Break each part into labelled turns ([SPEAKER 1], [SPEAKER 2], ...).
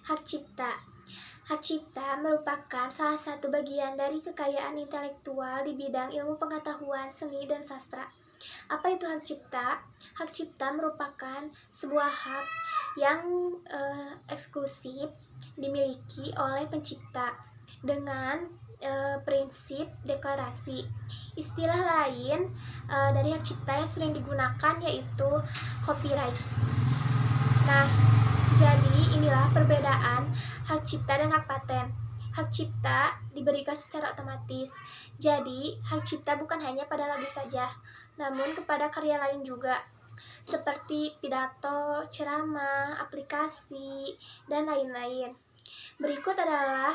[SPEAKER 1] Hak cipta. Hak cipta merupakan salah satu bagian dari kekayaan intelektual di bidang ilmu pengetahuan, seni, dan sastra. Apa itu hak cipta? Hak cipta merupakan sebuah hak yang eksklusif dimiliki oleh pencipta dengan prinsip deklarasi. Istilah lain dari hak cipta yang sering digunakan yaitu copyright. Nah, jadi inilah perbedaan hak cipta dan hak paten. Hak cipta diberikan secara otomatis. Jadi, hak cipta bukan hanya pada lagu saja, namun kepada karya lain juga, seperti pidato, ceramah, aplikasi, dan lain-lain. Berikut adalah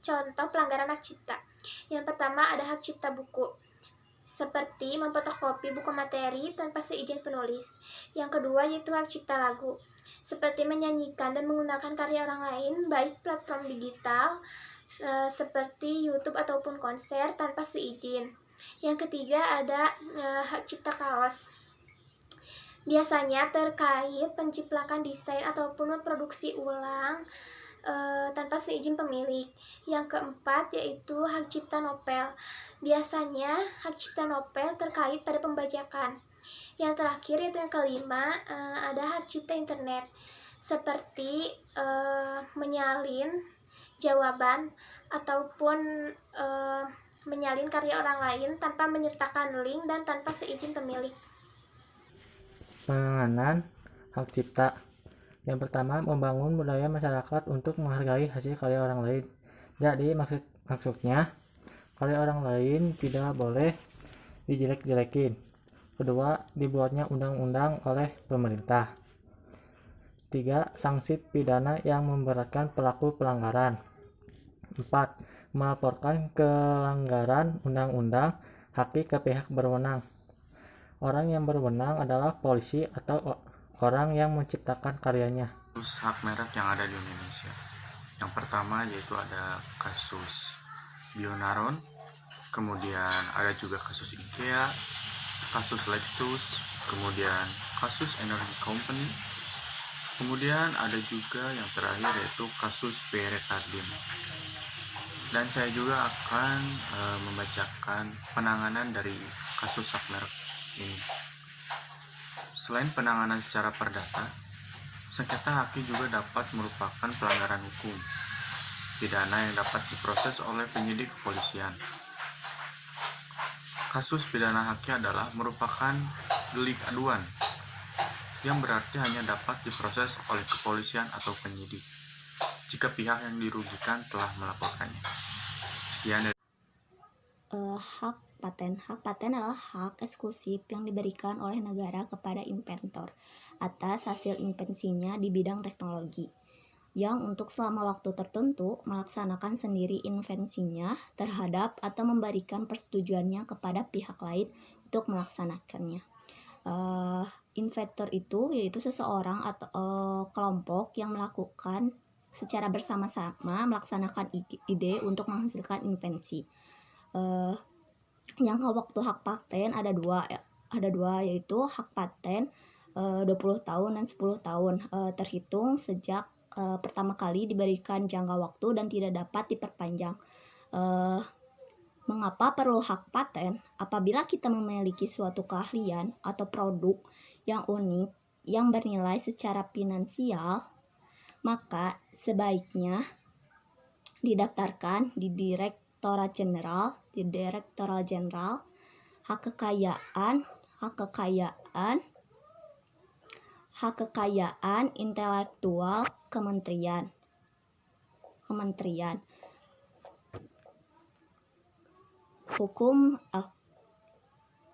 [SPEAKER 1] contoh pelanggaran hak cipta. Yang pertama ada hak cipta buku, seperti memfotokopi buku materi tanpa seizin penulis. Yang kedua yaitu hak cipta lagu, seperti menyanyikan dan menggunakan karya orang lain, baik platform digital seperti YouTube ataupun konser tanpa seizin. Yang ketiga ada hak cipta kaos, biasanya terkait penciplakan desain ataupun memproduksi ulang tanpa seizin pemilik. Yang keempat yaitu hak cipta novel, biasanya hak cipta novel terkait pada pembajakan. Yang terakhir yaitu yang kelima ada hak cipta internet, seperti menyalin jawaban ataupun menyalin karya orang lain tanpa menyertakan link dan tanpa seizin pemilik.
[SPEAKER 2] Penanganan hak cipta. Yang pertama, membangun budaya masyarakat untuk menghargai hasil karya orang lain. Jadi maksudnya karya orang lain tidak boleh dijelek-jelekin. Kedua, dibuatnya undang-undang oleh pemerintah. 3. Sanksi pidana yang memberatkan pelaku pelanggaran. 4. Melaporkan pelanggaran undang-undang haki ke pihak berwenang. Orang yang berwenang adalah polisi atau orang yang menciptakan karyanya.
[SPEAKER 3] Kasus hak merek yang ada di Indonesia. Yang pertama yaitu ada kasus Bionaron, kemudian ada juga kasus IKEA, kasus Lexus, kemudian kasus Energy Company, kemudian ada juga yang terakhir yaitu kasus PR Cardin. Dan saya juga akan membacakan penanganan dari kasus hak merek ini. Selain penanganan secara perdata, sengketa haki juga dapat merupakan pelanggaran hukum pidana yang dapat diproses oleh penyidik kepolisian. Kasus pidana haki adalah merupakan delik aduan yang berarti hanya dapat diproses oleh kepolisian atau penyidik jika pihak yang dirugikan telah melaporkannya. Sekian dari
[SPEAKER 4] Hak paten. Hak paten adalah hak eksklusif yang diberikan oleh negara kepada inventor atas hasil invensinya di bidang teknologi, yang untuk selama waktu tertentu melaksanakan sendiri invensinya terhadap atau memberikan persetujuannya kepada pihak lain untuk melaksanakannya. Inventor itu yaitu seseorang atau kelompok yang melakukan secara bersama-sama melaksanakan ide untuk menghasilkan invensi. Yang waktu hak paten ada dua yaitu hak paten 20 tahun dan 10 tahun terhitung sejak pertama kali diberikan jangka waktu dan tidak dapat diperpanjang. Mengapa perlu hak paten? Apabila kita memiliki suatu keahlian atau produk yang unik yang bernilai secara finansial, maka sebaiknya didaftarkan di Direktorat Jenderal Hak Kekayaan Intelektual Kementerian.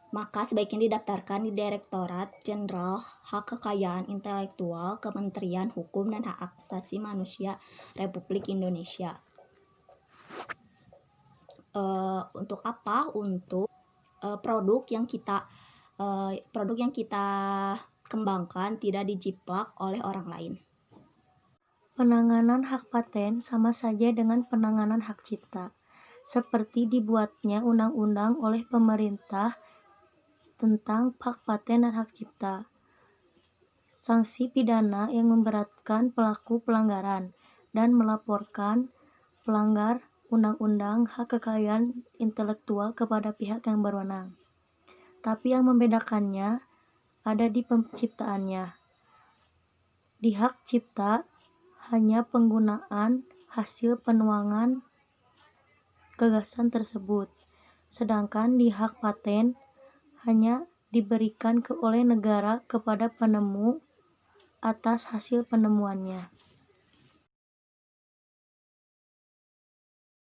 [SPEAKER 4] Maka sebaiknya didaftarkan di Direktorat Jenderal Hak Kekayaan Intelektual Kementerian Hukum dan Hak Asasi Manusia Republik Indonesia. Untuk apa? Untuk produk yang kita kembangkan tidak dijiplak oleh orang lain.
[SPEAKER 5] Penanganan hak paten sama saja dengan penanganan hak cipta, seperti dibuatnya undang-undang oleh pemerintah tentang hak paten dan hak cipta. Sanksi pidana yang memberatkan pelaku pelanggaran. dan melaporkan pelanggar undang-undang hak kekayaan intelektual kepada pihak yang berwenang. Tapi yang membedakannya ada di penciptaannya. Di hak cipta hanya penggunaan hasil penuangan gagasan tersebut, sedangkan di hak paten hanya diberikan oleh negara kepada penemu atas hasil penemuannya.